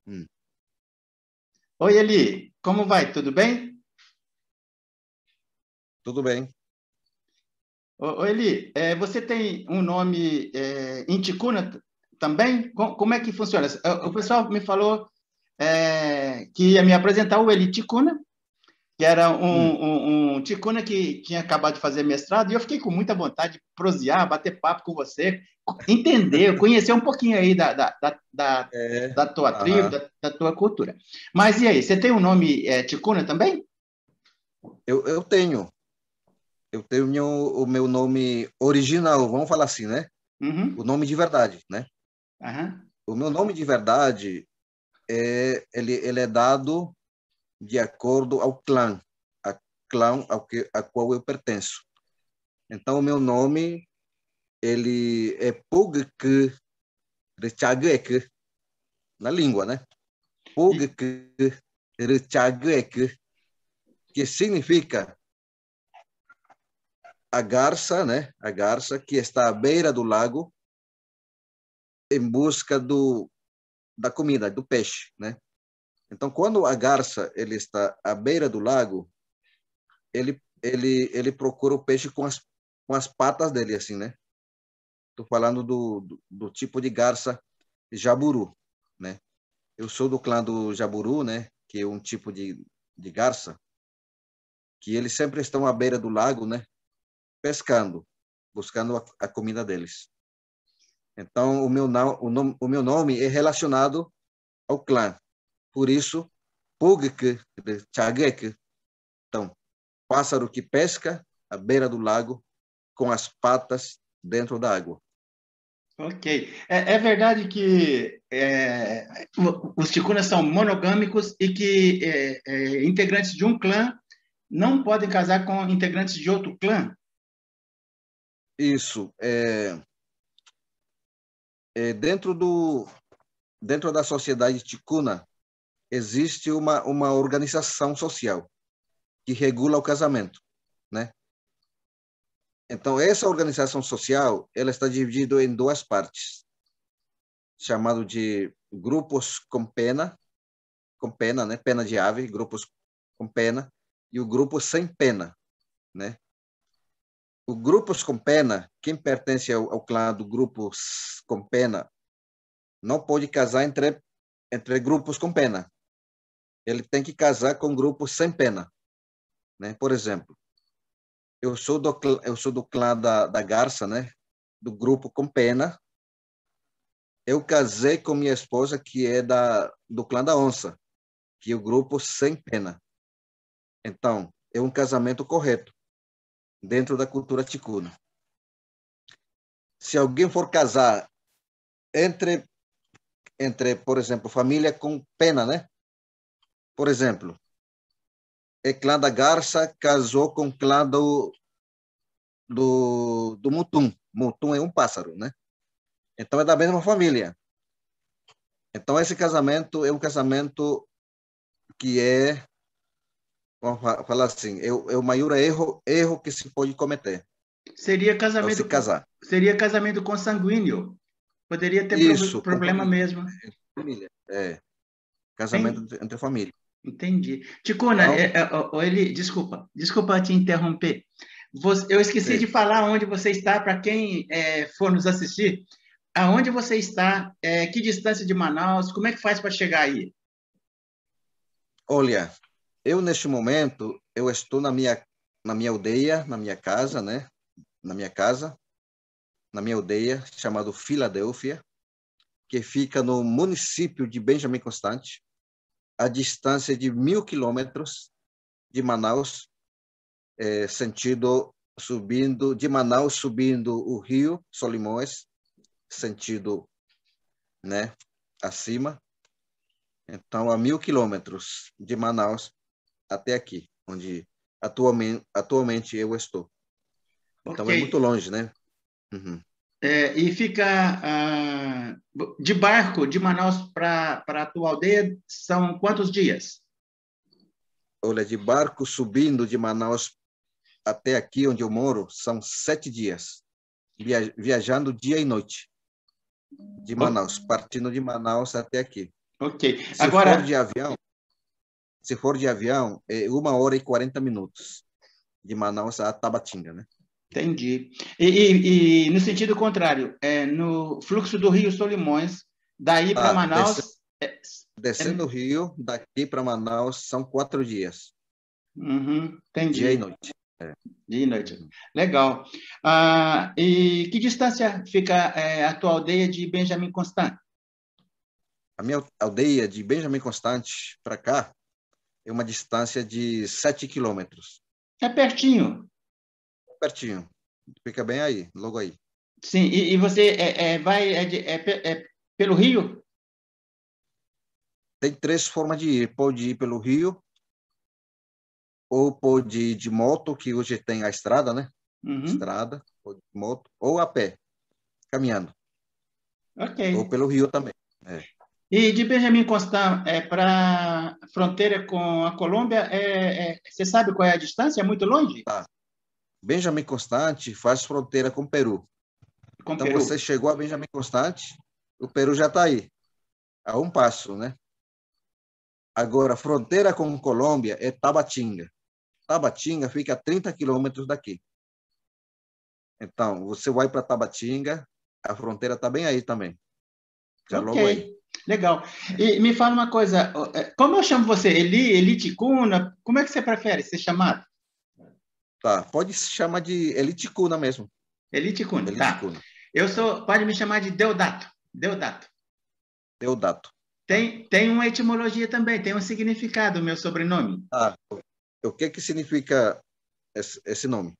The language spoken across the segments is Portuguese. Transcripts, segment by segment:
Hum. Oi, Eli, como vai? Tudo bem? Tudo bem. Ô, Eli, você tem um nome em Ticuna também? Como é que funciona? O pessoal me falou que ia me apresentar o Eli Ticuna, que era Hum. um Ticuna que tinha acabado de fazer mestrado, e eu fiquei com muita vontade de prosear, bater papo com você, entender, conhecer um pouquinho aí É, da tua tribo, aham. da tua cultura. Mas e aí, você tem um nome Ticuna também? Eu tenho. Eu tenho o meu nome original, vamos falar assim, né? O Uhum. nome de verdade, né? Aham. O meu nome de verdade ele é dado de acordo ao clã a qual eu pertenço. Então, o meu nome ele é Pugk Rechagek na língua, né? E, Pugk Rechagek, que significa a garça, né? A garça que está à beira do lago em busca da comida, do peixe, né? Então, quando a garça ele está à beira do lago, ele procura o peixe com as patas dele, assim, né? Estou falando do tipo de garça jaburu, né? Eu sou do clã do jaburu, né? Que é um tipo de garça que eles sempre estão à beira do lago, né? Pescando, buscando a comida deles. Então, o meu nome é relacionado ao clã. Por isso, Pugk, Chagek, então, pássaro que pesca à beira do lago com as patas dentro da água. ok. É verdade que os ticunas são monogâmicos e que integrantes de um clã não podem casar com integrantes de outro clã? Isso é dentro da sociedade ticuna existe uma organização social que regula o casamento, né? Então essa organização social ela está dividida em duas partes, chamado de grupos com pena, né? Pena de ave, grupos com pena e o grupo sem pena, né? O grupos com pena, quem pertence ao clã do grupos com pena, não pode casar entre grupos com pena. Ele tem que casar com grupos sem pena, né? Por exemplo, eu sou do clã da garça, né? Do grupo com pena. Eu casei com minha esposa, que é do clã da onça, que é o grupo sem pena. Então, é um casamento correto dentro da cultura ticuna. Se alguém for casar entre, por exemplo, família com pena, né? Por exemplo, é clã da garça casou com o clã do mutum. Mutum é um pássaro, né? Então é da mesma família. Então esse casamento é um casamento que vamos falar assim, é o maior erro que se pode cometer Seria ao se casamento, casar. seria casamento consanguíneo. Poderia ter Isso, com problema família. mesmo. Família. É, casamento Tem, entre família. entendi. Ticuna, Então, ele, desculpa te interromper. Eu esqueci de sim. falar onde você está para quem for nos assistir. Aonde você está? Que distância de Manaus? Como é que faz para chegar aí? Olha, eu neste momento, eu estou na minha aldeia, na minha casa, né? Na minha casa, na minha aldeia, chamado Filadélfia, que fica no município de Benjamin Constant, a distância de 1.000 quilômetros de Manaus, sentido subindo, de Manaus subindo o rio Solimões, sentido, né, acima. Então, a 1.000 quilômetros de Manaus até aqui, onde atualmente eu estou. Ok. Então, é muito longe, né? Uhum. E fica de barco de Manaus para a tua aldeia são quantos dias? Olha, de barco subindo de Manaus até aqui onde eu moro, são 7 dias, viajando dia e noite, de O- Manaus, partindo de Manaus até aqui. Ok. Se for de avião, se for de avião, é 1 hora e 40 minutos de Manaus a Tabatinga, né? Entendi. E no sentido contrário, no fluxo do Rio Solimões, daí para Ah, Manaus. descendo o Rio, daqui para Manaus, são 4 dias, dia e Entendi. noite. É. Dia e noite. Legal. E que distância fica a tua aldeia de Benjamin Constant? A minha aldeia de Benjamin Constant para cá é uma distância de 7 quilômetros. É pertinho. Pertinho. Fica bem aí, logo aí. Sim, e você vai pelo rio? Tem 3 formas de ir. Pode ir pelo rio, ou pode ir de moto, que hoje tem a estrada, né? Uhum. Estrada, ou de moto, ou a pé, caminhando. Ok. Ou pelo rio também. É. E de Benjamin Constant para fronteira com a Colômbia, você sabe qual é a distância? É muito longe? Tá. Benjamin Constant faz fronteira com o Peru. Com Então, Peru. você chegou a Benjamin Constant, o Peru já está aí, a um passo, né? Agora, fronteira com Colômbia é Tabatinga. Tabatinga fica a 30 quilômetros daqui. Então, você vai para Tabatinga, a fronteira está bem aí também. Já Ok, logo aí. legal. E me fala uma coisa, como eu chamo você? Eli Ticuna? Como é que você prefere ser chamado? Tá, pode se chamar de Eliticuna mesmo. Eli Ticuna, tá. Eliticuna. Pode me chamar de Deodato. Deodato. Deodato. Tá. Tem uma etimologia também, tem um significado o meu sobrenome. Ah, o que significa esse nome?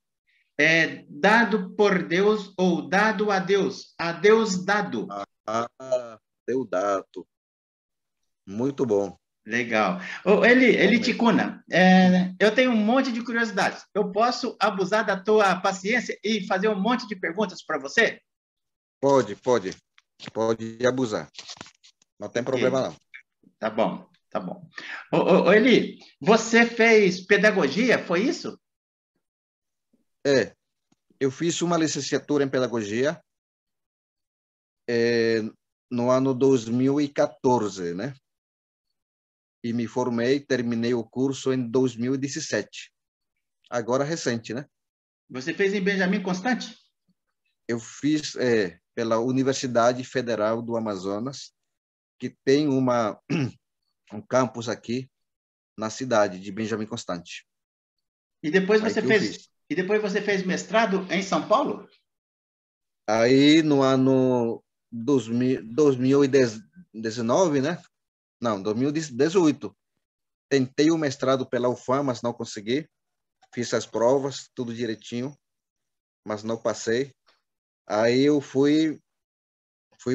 É dado por Deus ou dado a Deus dado. Deodato. Muito bom. Legal. Bom Eli mesmo. Ticuna, eu tenho um monte de curiosidades. Eu posso abusar da tua paciência e fazer um monte de perguntas para você? Pode. Pode abusar. Não tem problema, Ok, não. tá bom, tá bom. Eli, você fez pedagogia, foi isso? Eu fiz uma licenciatura em pedagogia no ano 2014, né? E me formei, terminei o curso em 2017. Agora recente, né? Você fez em Benjamin Constant? Eu fiz pela Universidade Federal do Amazonas, que tem um campus aqui na cidade de Benjamin Constant. E depois Aí você que eu fez, fiz. e depois você fez mestrado em São Paulo? Aí no ano 2019, né? Não, 2018. Tentei o mestrado pela UFAM, mas não consegui. Fiz as provas, tudo direitinho, mas não passei. Aí eu fui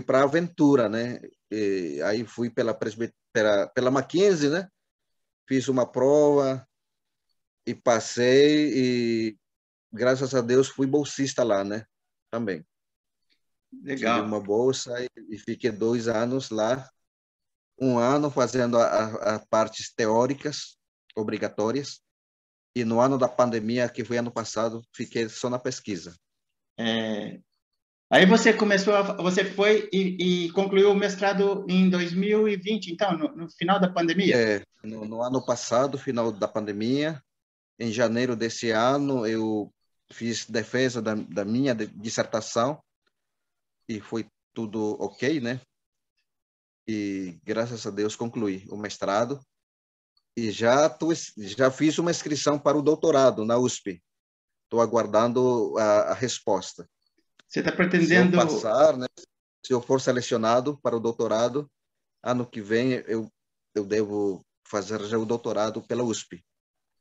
para a Aventura, né? E aí fui pela Mackenzie, né? Fiz uma prova e passei, e graças a Deus fui bolsista lá, né? Também. Tive Legal. uma bolsa e fiquei 2 anos lá, 1 ano fazendo as partes teóricas obrigatórias, e no ano da pandemia, que foi ano passado, fiquei só na pesquisa. Aí você foi e concluiu o mestrado em 2020, então, no final da pandemia. No ano passado, final da pandemia, em janeiro desse ano, eu fiz defesa da minha dissertação e foi tudo ok, né? E graças a Deus concluí o mestrado e já fiz uma inscrição para o doutorado na USP. Estou aguardando a resposta. Você está Se eu pretendendo. passar, né? Se eu for selecionado para o doutorado, ano que vem eu devo fazer já o doutorado pela USP.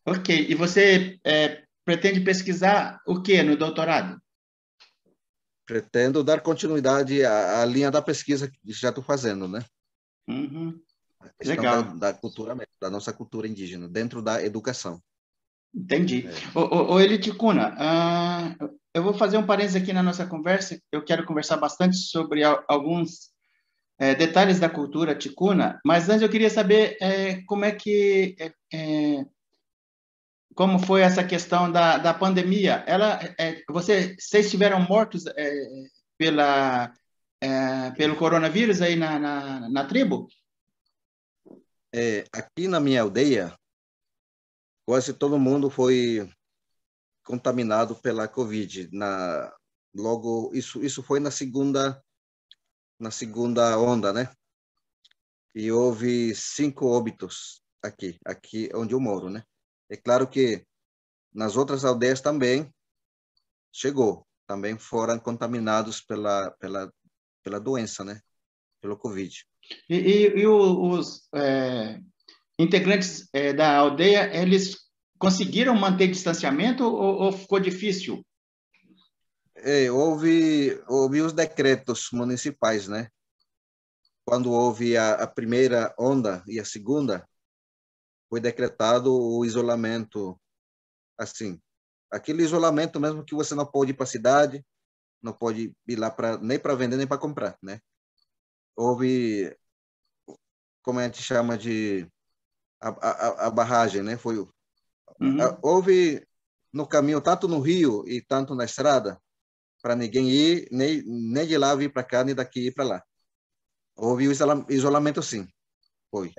Ok. E você pretende pesquisar o que no doutorado? Pretendo dar continuidade à linha da pesquisa que já estou fazendo, né? Uhum. A questão Legal. da cultura, da nossa cultura indígena, dentro da educação. Entendi. É. Eli Ticuna, eu vou fazer um parênteses aqui na nossa conversa. Eu quero conversar bastante sobre alguns detalhes da cultura ticuna, mas antes eu queria saber como foi essa questão da pandemia. Vocês estiveram mortos pelo coronavírus aí na tribo? Aqui na minha aldeia, quase todo mundo foi contaminado pela Covid. Logo, isso foi na segunda onda, né? E houve 5 óbitos aqui onde eu moro, né? É claro que nas outras aldeias também também foram contaminados pela doença, né? Pelo Covid. Os integrantes da aldeia, eles conseguiram manter distanciamento ou ficou difícil? Houve os decretos municipais, né? Quando houve a primeira onda e a segunda, foi decretado o isolamento, assim, aquele isolamento mesmo que você não pode ir para a cidade, não pode ir lá nem para vender nem para comprar, né? Houve, como a gente chama de a barragem, né? Houve no caminho, tanto no rio e tanto na estrada, para ninguém ir, nem de lá vir para cá, nem daqui ir para lá. Houve o isolamento, sim, foi.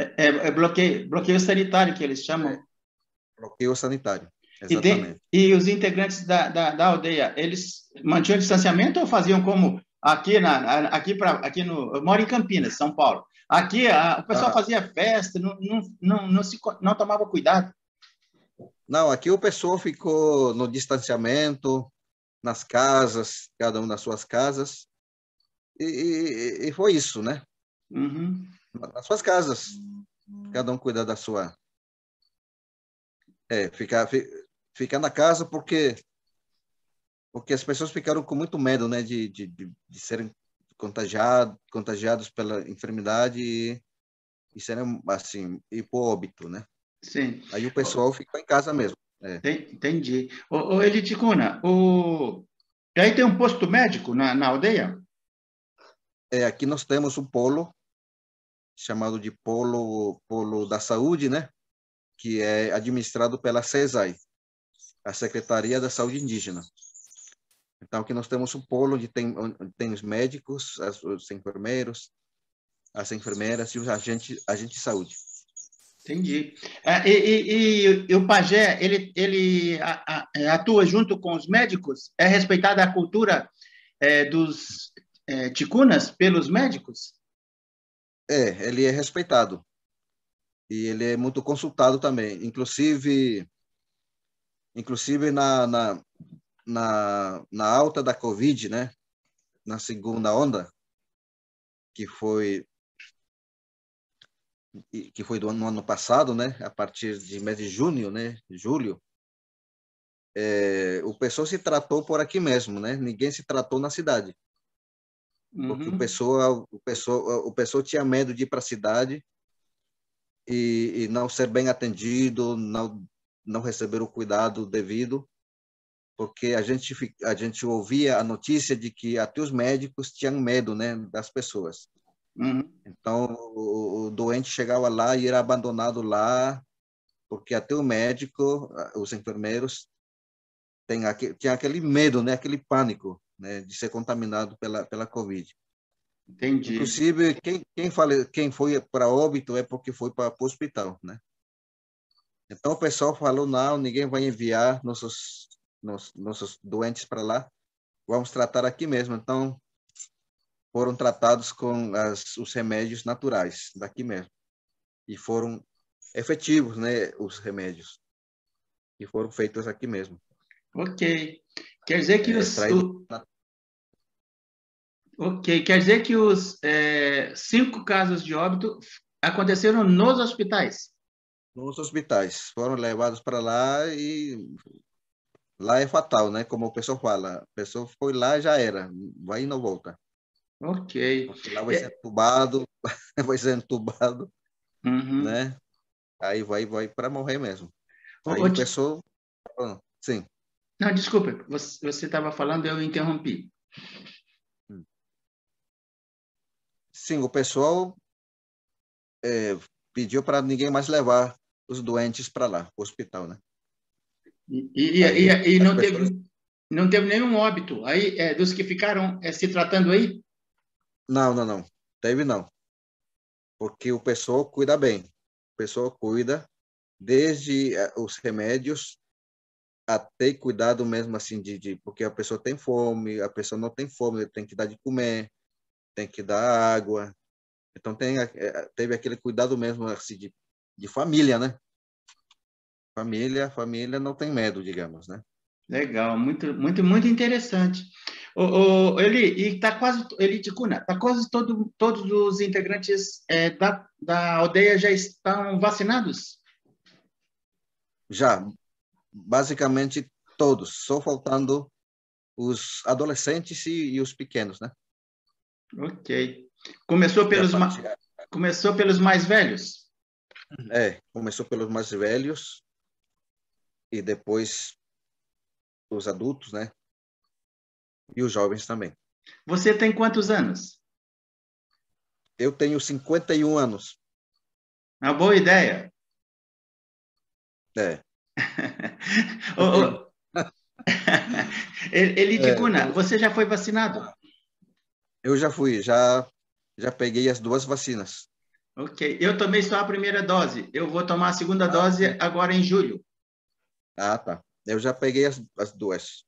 Bloqueio sanitário, que eles chamam. Bloqueio sanitário, exatamente. E os integrantes da aldeia, eles mantinham distanciamento ou faziam como eu moro em Campinas, São Paulo. Aqui o pessoal fazia festa, não tomava cuidado. Não, aqui o pessoal ficou no distanciamento, nas casas, cada um nas suas casas, e foi isso, né? Uhum. Nas suas casas, cada um cuida da sua. Ficar na casa porque as pessoas ficaram com muito medo, né, de serem contagiados pela enfermidade e serem, assim, ir por óbito, né? Sim. Aí o pessoal ficou em casa mesmo. Entendi. Eli Ticuna, aí tem um posto médico na aldeia? Aqui nós temos um polo chamado de polo da saúde, né? Que é administrado pela CESAI, a Secretaria da Saúde Indígena. Então, aqui nós temos um polo onde tem os médicos, os enfermeiros, as enfermeiras e os agentes de saúde. Entendi. E o pajé, ele atua junto com os médicos? É respeitada a cultura dos ticunas pelos médicos? Ele é respeitado. E ele é muito consultado também. Inclusive na alta da Covid, né? Na segunda onda, que foi no ano passado, né? A partir de mês de junho, né? Julho, o pessoal se tratou por aqui mesmo, né? Ninguém se tratou na cidade, porque o pessoal tinha medo de ir para a cidade e não ser bem atendido, não receber o cuidado devido, porque a gente ouvia a notícia de que até os médicos tinham medo, né, das pessoas. Então, o doente chegava lá e era abandonado lá, porque até o médico, os enfermeiros, tinha aquele medo, né, aquele pânico, né, de ser contaminado pela Covid. Entendi. Inclusive, quem foi para óbito é porque foi para o hospital, né? Então, o pessoal falou, não, ninguém vai enviar nossos doentes para lá, vamos tratar aqui mesmo. Então, foram tratados com os remédios naturais daqui mesmo. E foram efetivos, né, os remédios. E foram feitos aqui mesmo. Ok. Quer dizer que quer dizer que os 5 casos de óbito aconteceram nos hospitais? Nos hospitais. Foram levados para lá e lá é fatal, né? Como o pessoal fala. A pessoa foi lá, já era. Vai e não volta. Ok. Porque lá vai ser entubado, né? Aí vai para morrer mesmo. Aí o pessoal... Sim. Não, desculpa. Você estava falando, eu interrompi. Sim, o pessoal pediu para ninguém mais levar os doentes para lá, para o hospital, né? E não teve nenhum óbito aí dos que ficaram se tratando aí? Não. Teve não. Porque o pessoal cuida bem. pessoa cuida desde os remédios até cuidado mesmo assim porque a pessoa tem fome, a pessoa não tem fome, tem que dar de comer, tem que dar água. Então teve aquele cuidado mesmo assim de família, né? Família não tem medo, digamos, né? Legal, muito interessante. Eli, e tá quase, Eli Ticuna, tá quase todos os integrantes da aldeia já estão vacinados? Já, basicamente todos, só faltando os adolescentes e os pequenos, né? Ok. Começou E a pelos, parte, começou pelos mais velhos? começou pelos mais velhos e depois os adultos, né? E os jovens também. Você tem quantos anos? Eu tenho 51 anos. Uma boa ideia. É. Ô, ô, Eli Ticuna, Eu, você já foi vacinado? eu já peguei as 2 vacinas. Ok. Eu tomei só a primeira dose. Eu vou tomar a segunda Ah, dose sim. agora em julho. Tá. Eu já peguei as 2.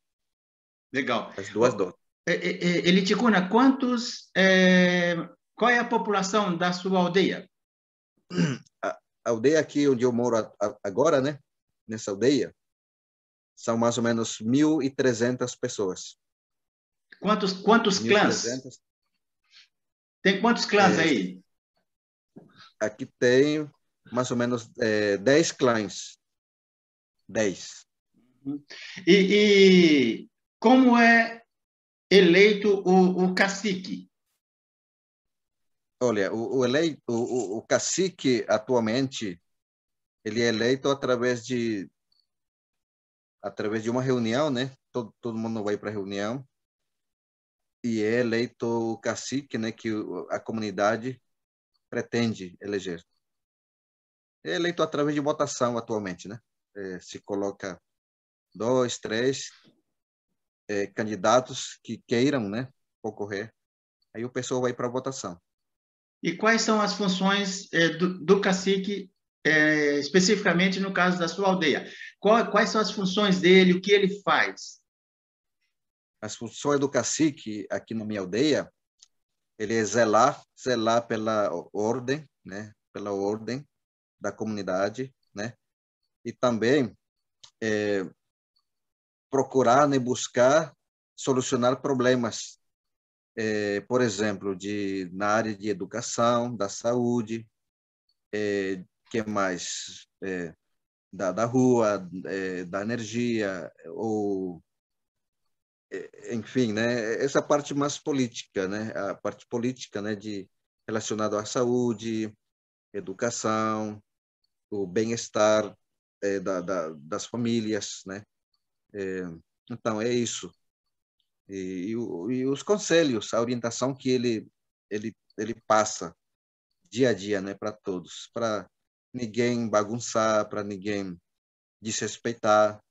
Legal. As 2 doses. Eli Ticuna, qual é a população da sua aldeia? A aldeia aqui onde eu moro agora, né? Nessa aldeia, são mais ou menos 1.300 pessoas. Quantos clãs? 1.300. Tem quantos clãs É, aí? aqui tem mais ou menos 10 clãs. 10. E como é eleito o cacique? Olha, o cacique atualmente ele é eleito através de uma reunião, né? Todo mundo vai para a reunião e é eleito o cacique, né? Que a comunidade pretende eleger. É eleito através de votação atualmente, né? Se coloca 2, 3 candidatos que queiram, né? Concorrer. Aí o pessoal vai para a votação. E quais são as funções do cacique, especificamente no caso da sua aldeia? Quais são as funções dele, o que ele faz? As funções do cacique aqui na minha aldeia, ele é zelar pela ordem, né? Pela ordem da comunidade, né? E também procurar, né, buscar solucionar problemas, por exemplo, na área de educação, da saúde, que mais? Da rua, da energia, ou, enfim, né? Essa parte mais política, né? A parte política, né, relacionada à saúde, educação, o bem-estar das famílias, né? Então, é isso. E os conselhos, a orientação que ele passa dia a dia, né, para todos, para ninguém bagunçar, para ninguém desrespeitar,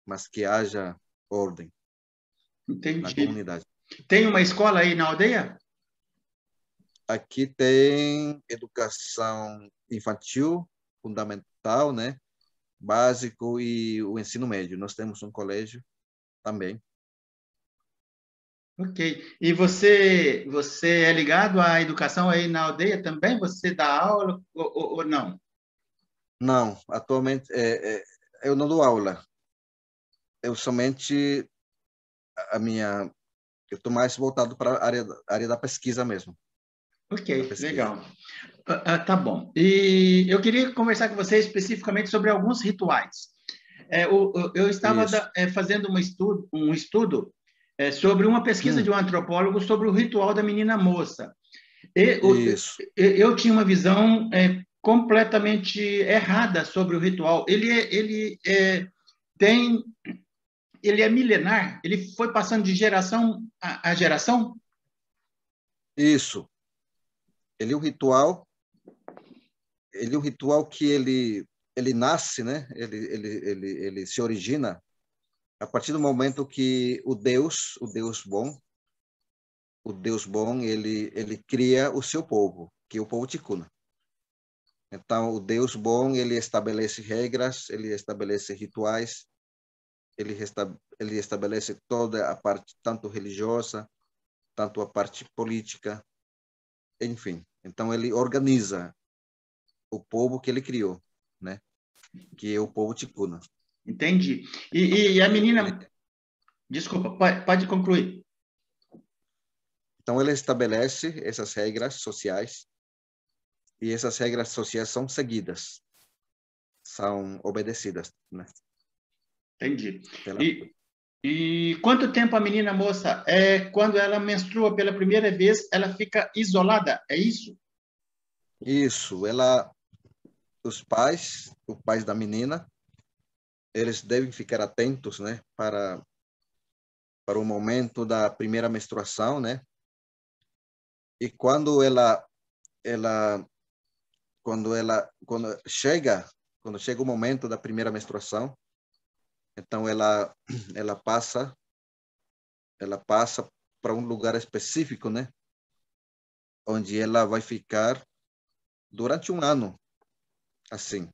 mas que haja ordem na Entendi. comunidade. Tem uma escola aí na aldeia? Aqui tem educação infantil, fundamental, né, básico e o ensino médio. Nós temos um colégio também. Ok. E você é ligado à educação aí na aldeia também? Você dá aula ou não? Não, atualmente eu não dou aula. Eu somente a minha eu estou mais voltado para a área da pesquisa mesmo. Da Ok, pesquisa. legal. Tá bom. E eu queria conversar com você especificamente sobre alguns rituais. Eu estava Isso. fazendo um estudo sobre uma pesquisa de um antropólogo sobre o ritual da menina moça. Isso. Eu tinha uma visão completamente errada sobre o ritual. Tem, ele é milenar. Ele foi passando de geração a geração. Isso. Ele é um ritual, que ele nasce, né? Ele se origina a partir do momento que o Deus bom, ele cria o seu povo, que é o povo ticuna. Então, o Deus bom, ele estabelece regras, ele estabelece rituais, ele estabelece toda a parte, tanto religiosa, tanto a parte política, enfim. Então, ele organiza o povo que ele criou, né? Que é o povo ticuna. Entendi. E a menina... Desculpa, pode concluir. Então, ele estabelece essas regras sociais e essas regras sociais são seguidas, são obedecidas, né? Entendi. E quanto tempo a menina moça, quando ela menstrua pela primeira vez, ela fica isolada, é isso? Isso, os pais da menina, eles devem ficar atentos, né, para o momento da primeira menstruação, né? E quando chega o momento da primeira menstruação, então ela passa para um lugar específico, né? Onde ela vai ficar durante um ano, assim,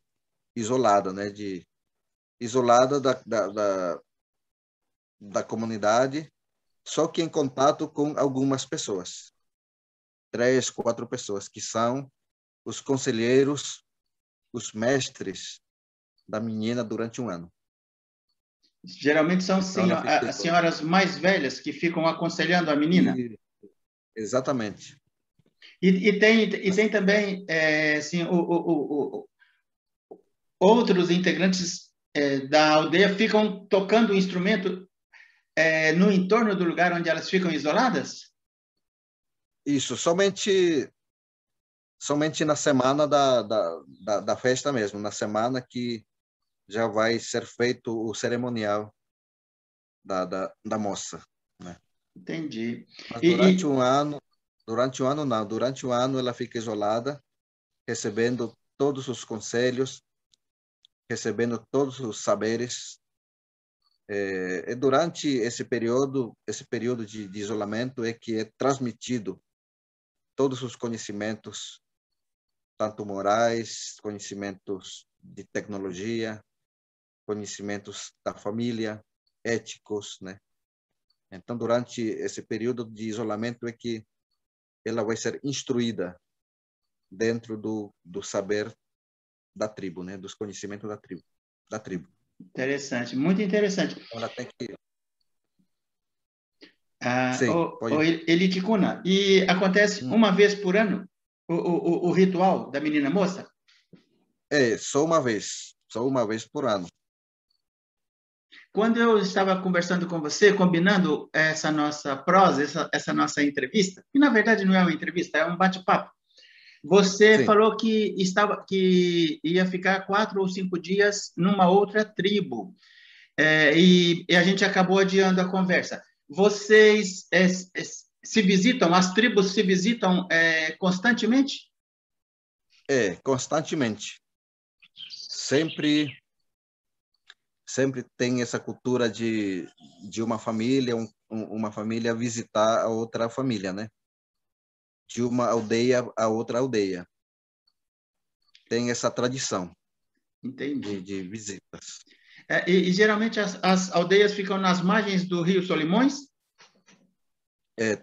isolada, né? Isolada da comunidade, só que em contato com algumas pessoas, 3, 4 pessoas, que são os conselheiros, os mestres da menina durante um ano. Geralmente são Então, ela fica as isolada. senhoras mais velhas que ficam aconselhando a menina. Exatamente. E tem também assim, outros integrantes da aldeia ficam tocando o instrumento no entorno do lugar onde elas ficam isoladas? Isso, somente na semana da festa mesmo, na semana que já vai ser feito o cerimonial da moça, né? Entendi. Mas E, durante um ano ela fica isolada, recebendo todos os conselhos, recebendo todos os saberes. E durante esse período de isolamento é que é transmitido todos os conhecimentos, tanto morais, conhecimentos de tecnologia, conhecimentos da família, éticos, né? Então, durante esse período de isolamento é que ela vai ser instruída dentro do saber da tribo, né? Dos conhecimentos da tribo. interessante, muito interessante. Ela tem que... Sim, O pode... Eliticuna, e acontece uma vez por ano o ritual da menina moça? Só uma vez por ano. Quando eu estava conversando com você, combinando essa nossa prosa, essa nossa entrevista, que na verdade não é uma entrevista, é um bate-papo, você Sim, falou que ia ficar 4 ou 5 dias numa outra tribo, e a gente acabou adiando a conversa. Vocês se visitam, as tribos se visitam constantemente? constantemente. Sempre tem essa cultura de uma família, uma família visitar a outra família, né? De uma aldeia a outra aldeia. Tem essa tradição Entendi. de visitas. E geralmente as aldeias ficam nas margens do Rio Solimões?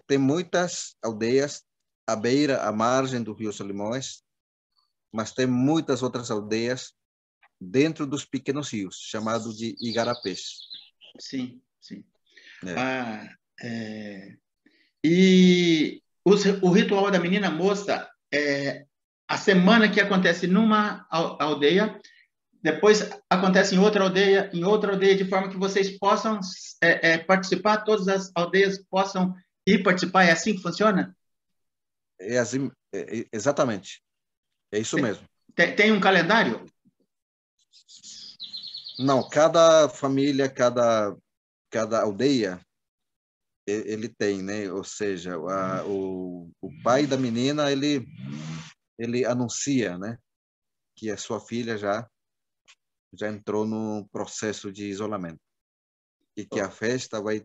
Tem muitas aldeias à margem do Rio Solimões, mas tem muitas outras aldeias dentro dos pequenos rios, chamado de igarapés. Sim, sim. É. Ah, e o ritual da menina moça, a semana que acontece numa aldeia, depois acontece em outra aldeia, de forma que vocês possam participar, todas as aldeias possam ir participar. É assim que funciona? Assim, exatamente. É isso mesmo. Tem um calendário? Não, cada família, cada aldeia, ele tem, né? Ou seja, o pai da menina, ele anuncia, né? Que a sua filha já entrou no processo de isolamento e que a festa vai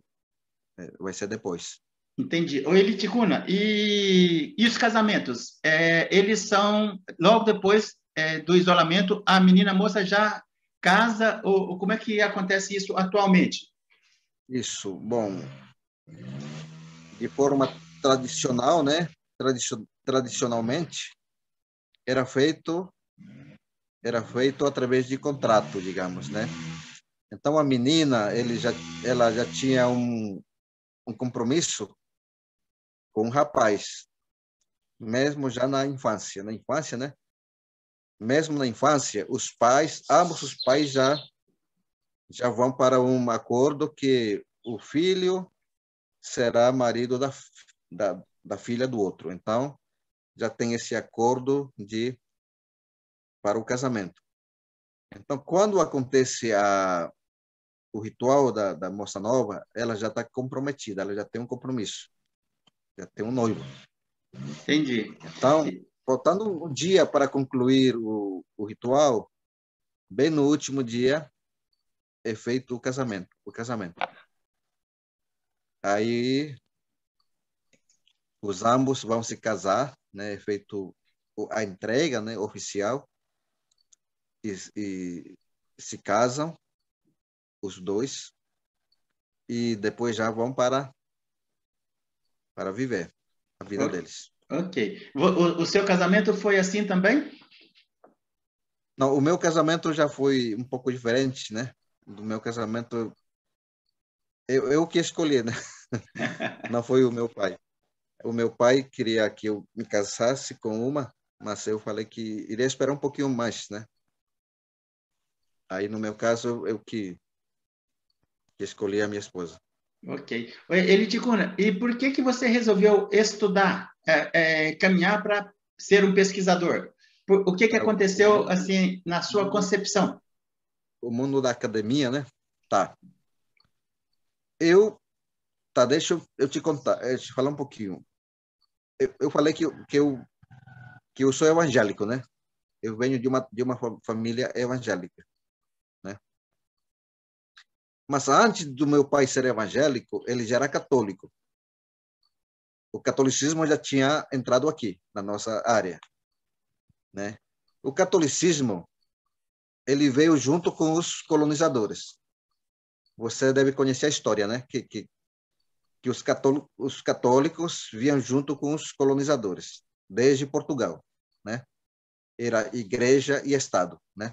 ser depois. Entendi. Ô, Eliticuna, e os casamentos? Eles são, logo depois, do isolamento, a menina moça já casa, ou como é que acontece isso atualmente? Isso, bom, de forma tradicional, né? Tradicionalmente, era feito através de contrato, digamos, né? Então a menina, ela já tinha um compromisso com um rapaz, mesmo já na infância, né? Mesmo na infância, ambos os pais já vão para um acordo que o filho será marido da filha do outro. Então, já tem esse acordo para o casamento. Então, quando acontece o ritual da moça nova, ela já está comprometida, ela já tem um compromisso, já tem um noivo. Entendi. Então, faltando um dia para concluir o ritual, bem no último dia é feito o casamento. Aí os ambos vão se casar, né? É feito a entrega, né, oficial, e se casam os dois e depois já vão para viver a vida deles. Ok. O seu casamento foi assim também? Não, o meu casamento já foi um pouco diferente, né? Do meu casamento, eu que escolhi, né? Não foi o meu pai. O meu pai queria que eu me casasse com uma, mas eu falei que iria esperar um pouquinho mais, né? Aí, no meu caso, eu que escolhi a minha esposa. Ok. Eliticuna, e por que você resolveu estudar, caminhar para ser um pesquisador? O que aconteceu assim na sua concepção? O mundo da academia, né? Tá. Deixa eu te contar, te falar um pouquinho. Eu falei que eu sou evangélico, né? Eu venho de uma família evangélica, né? Mas antes do meu pai ser evangélico, ele já era católico. O catolicismo já tinha entrado aqui, na nossa área, né? O catolicismo, ele veio junto com os colonizadores. Você deve conhecer a história, né? Que os católicos vinham junto com os colonizadores, desde Portugal, né? Era igreja e Estado, né?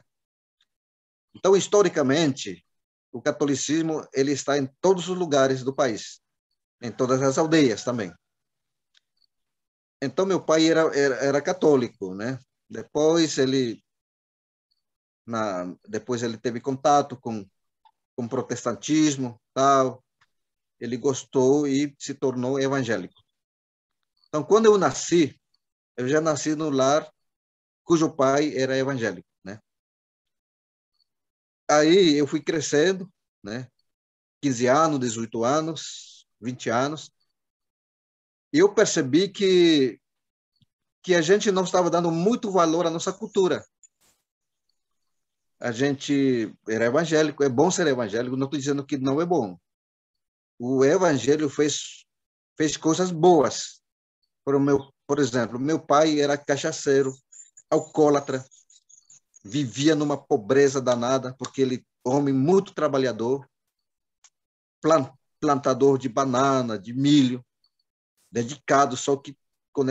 Então, historicamente, o catolicismo ele está em todos os lugares do país, em todas as aldeias também. Então, meu pai era católico, né? Depois depois ele teve contato com o protestantismo, tal. Ele gostou e se tornou evangélico. Então, quando eu já nasci no lar cujo pai era evangélico, né? Aí eu fui crescendo, né? 15 anos, 18 anos, 20 anos, e eu percebi que a gente não estava dando muito valor à nossa cultura. A gente era evangélico, é bom ser evangélico, não estou dizendo que não é bom. O evangelho fez coisas boas. Por exemplo, meu pai era cachaceiro, alcoólatra, vivia numa pobreza danada, porque ele homem muito trabalhador, plantador de banana, de milho, dedicado, só que com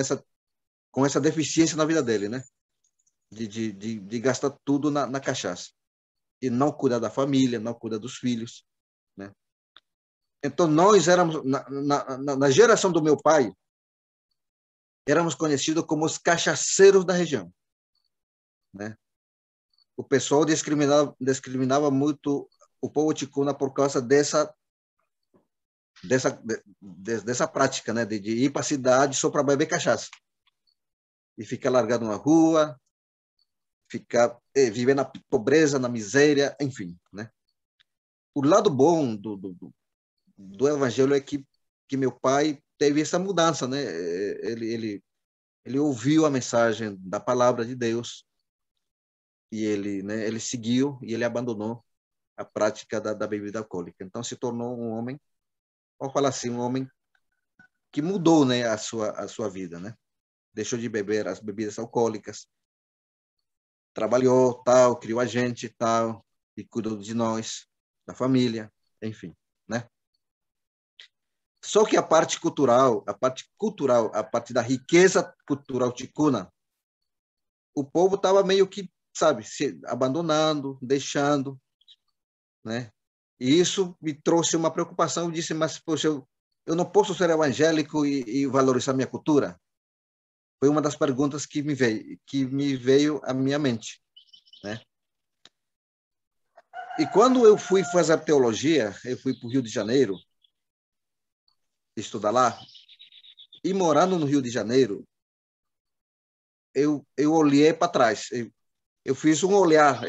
essa deficiência na vida dele, né? De gastar tudo na cachaça. E não cuidar da família, não cuidar dos filhos, né? Então, nós éramos, na geração do meu pai, éramos conhecidos como os cachaceiros da região, né? O pessoal discriminava muito o povo ticuna por causa dessa prática, né? De ir para a cidade só para beber cachaça. E ficar largado na rua, viver na pobreza, na miséria, enfim, né? O lado bom do evangelho é que meu pai teve essa mudança, né? Ele ouviu a mensagem da palavra de Deus e ele seguiu e ele abandonou a prática da bebida alcoólica. Então se tornou um homem, vamos falar assim, um homem que mudou, né, a sua vida, né? Deixou de beber as bebidas alcoólicas, trabalhou, tal, criou a gente, tal, e cuidou de nós, da família, enfim, né? Só que a parte cultural, a parte da riqueza cultural ticuna, o povo estava meio que, sabe, se abandonando, deixando, né? E isso me trouxe uma preocupação. Eu disse, mas, poxa, eu não posso ser evangélico e valorizar minha cultura? Foi uma das perguntas que me veio à minha mente, né? E quando eu fui fazer teologia, eu fui para o Rio de Janeiro estudar lá, e morando no Rio de Janeiro, eu olhei para trás, eu fiz um olhar,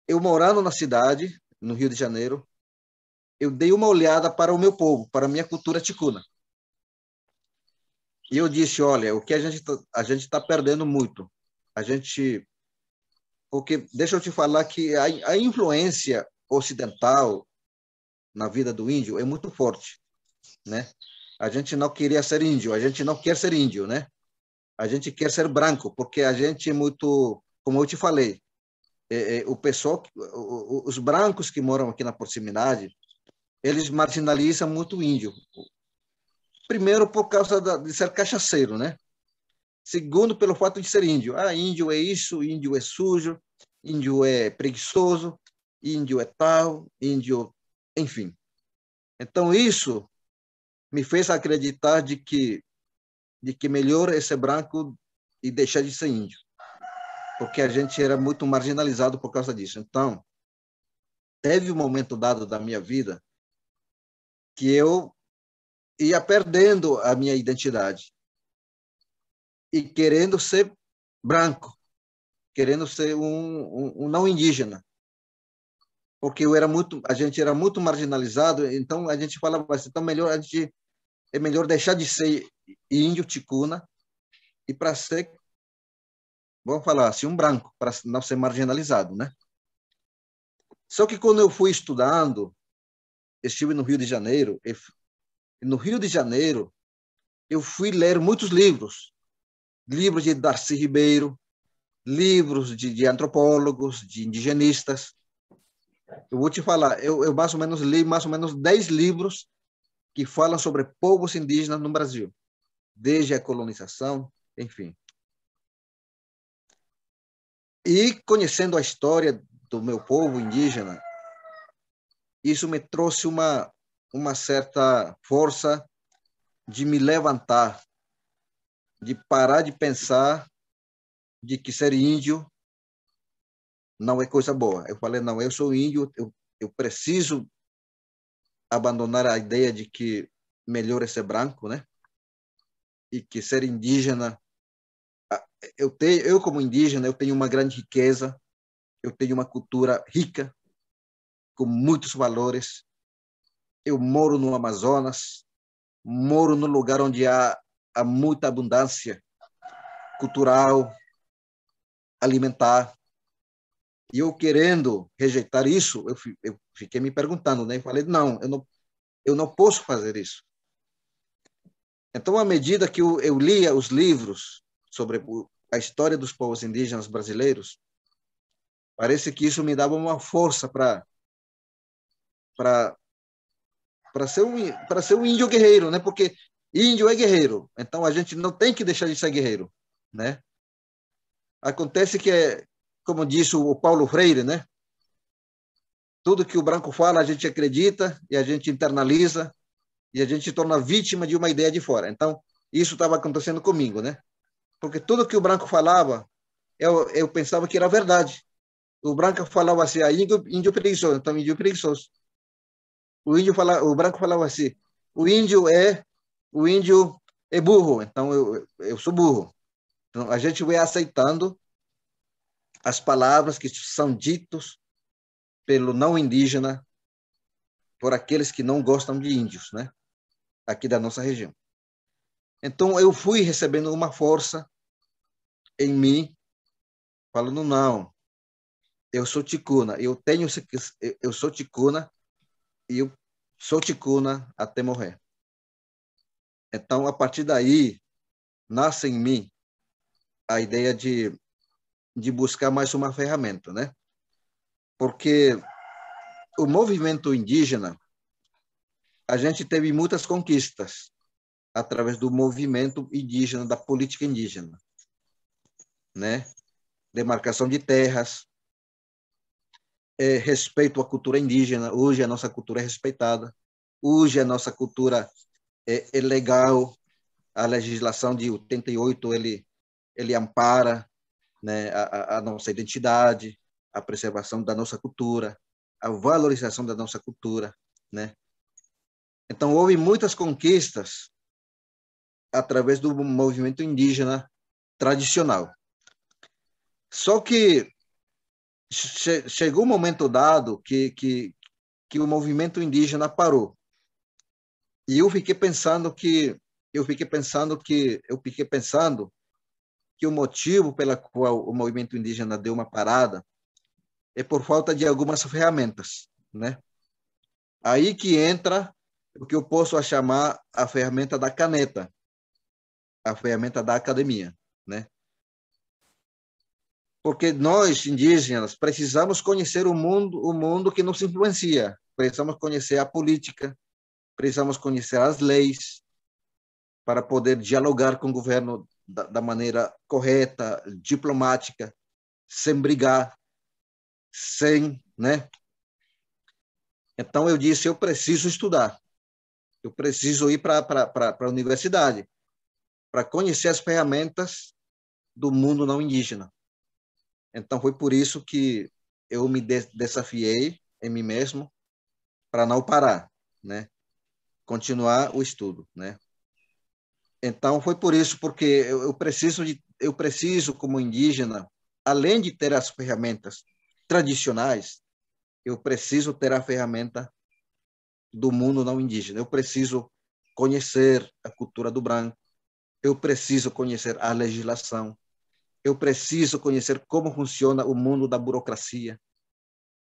eu morando na cidade, no Rio de Janeiro, eu dei uma olhada para o meu povo, para a minha cultura ticuna. E eu disse, olha, o que a gente tá perdendo muito. A gente, porque deixa eu te falar que a influência ocidental na vida do índio é muito forte, né? A gente não queria ser índio, a gente não quer ser índio, né? A gente quer ser branco, porque a gente é muito, como eu te falei, o pessoal, os brancos que moram aqui na proximidade, eles marginalizam muito o índio. Primeiro, por causa de ser cachaceiro, né? Segundo, pelo fato de ser índio. Ah, índio é isso, índio é sujo, índio é preguiçoso, índio é tal, índio... Enfim. Então, isso me fez acreditar de que melhor é ser branco e deixar de ser índio. Porque a gente era muito marginalizado por causa disso. Então, teve um momento dado da minha vida que eu ia perdendo a minha identidade e querendo ser branco, querendo ser um não indígena, porque a gente era muito marginalizado, então a gente falava assim, então é melhor deixar de ser índio ticuna e para ser, vamos falar assim, um branco, para não ser marginalizado, né? Só que quando eu fui estudando, estive no Rio de Janeiro, e no Rio de Janeiro eu fui ler muitos livros, livros de Darcy Ribeiro, livros de antropólogos, de indigenistas. Eu vou te falar, eu mais ou menos li mais ou menos 10 livros que falam sobre povos indígenas no Brasil, desde a colonização, enfim. E conhecendo a história do meu povo indígena, isso me trouxe uma certa força de me levantar, de parar de pensar de que ser índio não é coisa boa. Eu falei, não, eu sou índio, eu preciso abandonar a ideia de que melhor é ser branco, né? E que ser indígena, eu como indígena, eu tenho uma grande riqueza, eu tenho uma cultura rica, com muitos valores. Eu moro no Amazonas, moro num lugar onde há muita abundância cultural, alimentar. E eu querendo rejeitar isso, eu fiquei me perguntando, né? Eu falei, não, eu não posso fazer isso. Então, à medida que eu lia os livros sobre a história dos povos indígenas brasileiros, parece que isso me dava uma força para ser um índio guerreiro, né? Porque índio é guerreiro, então a gente não tem que deixar de ser guerreiro, né? Acontece que, como disse o Paulo Freire, né? Tudo que o branco fala a gente acredita e a gente internaliza e a gente se torna vítima de uma ideia de fora. Então, isso estava acontecendo comigo, né? Porque tudo que o branco falava, eu pensava que era verdade. O branco falava assim, índio preguiçoso, então índio preguiçoso. O branco falava assim, o índio é burro, então eu sou burro. Então, a gente vai aceitando as palavras que são ditas pelo não indígena, por aqueles que não gostam de índios, né? Aqui da nossa região. Então, eu fui recebendo uma força em mim, falando, não, eu sou ticuna, eu sou ticuna e eu sou ticuna até morrer. Então, a partir daí, nasce em mim a ideia de de buscar mais uma ferramenta, né? Porque o movimento indígena, a gente teve muitas conquistas através do movimento indígena, da política indígena, né? Demarcação de terras, respeito à cultura indígena. Hoje a nossa cultura é respeitada. Hoje a nossa cultura é legal. A legislação de 88 ele ampara, né, a nossa identidade, a preservação da nossa cultura, a valorização da nossa cultura, né? Então houve muitas conquistas através do movimento indígena tradicional. Só que chegou um momento dado que o movimento indígena parou. E eu fiquei pensando que o motivo pela qual o movimento indígena deu uma parada é por falta de algumas ferramentas, né? Aí que entra o que eu posso chamar a ferramenta da caneta, a ferramenta da academia, né? Porque nós, indígenas, precisamos conhecer o mundo que nos influencia. Precisamos conhecer a política, precisamos conhecer as leis para poder dialogar com o governo da maneira correta, diplomática, sem brigar, né? Então eu disse, eu preciso estudar. Eu preciso ir para a universidade para conhecer as ferramentas do mundo não indígena. Então, foi por isso que eu me desafiei em mim mesmo para não parar, né? Continuar o estudo, né? Então, foi por isso, porque eu preciso, como indígena, além de ter as ferramentas tradicionais, eu preciso ter a ferramenta do mundo não indígena. Eu preciso conhecer a cultura do branco, eu preciso conhecer a legislação, eu preciso conhecer como funciona o mundo da burocracia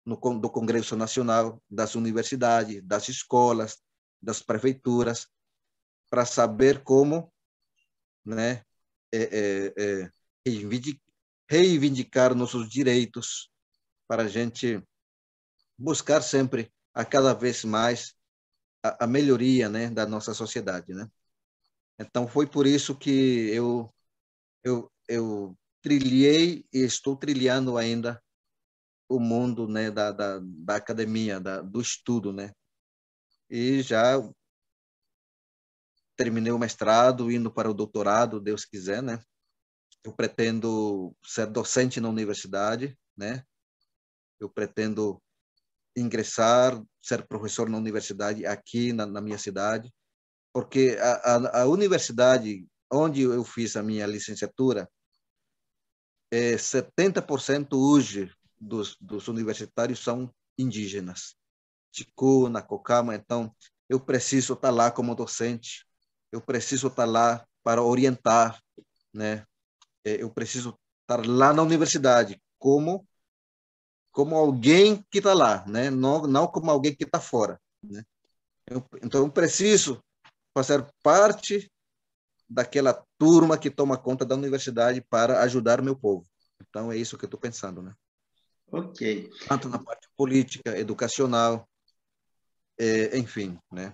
do Congresso Nacional, das universidades, das escolas, das prefeituras, para saber como, né, reivindicar nossos direitos, para a gente buscar sempre, a cada vez mais, a melhoria, né, da nossa sociedade, né? Então, foi por isso que eu trilhei e estou trilhando ainda o mundo, né, da academia, do estudo, né? E já terminei o mestrado, indo para o doutorado, Deus quiser, né? Eu pretendo ser docente na universidade, né? Eu pretendo ingressar, ser professor na universidade aqui na minha cidade, porque a universidade onde eu fiz a minha licenciatura, 70% hoje dos universitários são indígenas, ticuna, cocama. Então, eu preciso estar lá como docente, eu preciso estar lá para orientar, né? Eu preciso estar lá na universidade como alguém que está lá, né? Não como alguém que está fora, né? Então, eu preciso fazer parte daquela turma que toma conta da universidade para ajudar o meu povo. Então, é isso que eu estou pensando, né? Ok. Tanto na parte política, educacional, enfim, né?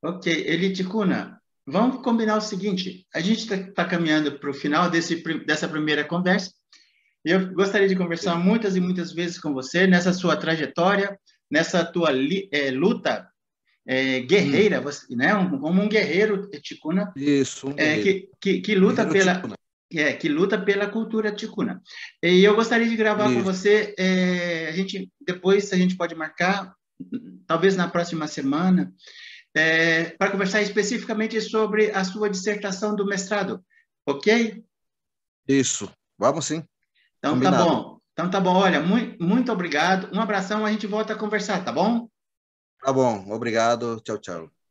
Ok, Eli Ticuna, vamos combinar o seguinte, a gente está caminhando para o final dessa primeira conversa, e eu gostaria de conversar muitas e muitas vezes com você nessa sua trajetória, nessa tua luta guerreira, você, né? Como um guerreiro ticuna, Isso, um guerreiro. que luta Guerreiro pela ticuna. que luta pela cultura ticuna. E eu gostaria de gravar com você, depois a gente pode marcar, talvez na próxima semana, para conversar especificamente sobre a sua dissertação do mestrado, ok? Isso, vamos sim. Então tá Combinado. bom. Então tá bom, olha, muito obrigado. Um abração, a gente volta a conversar, tá bom? Tá bom, obrigado. Tchau, tchau.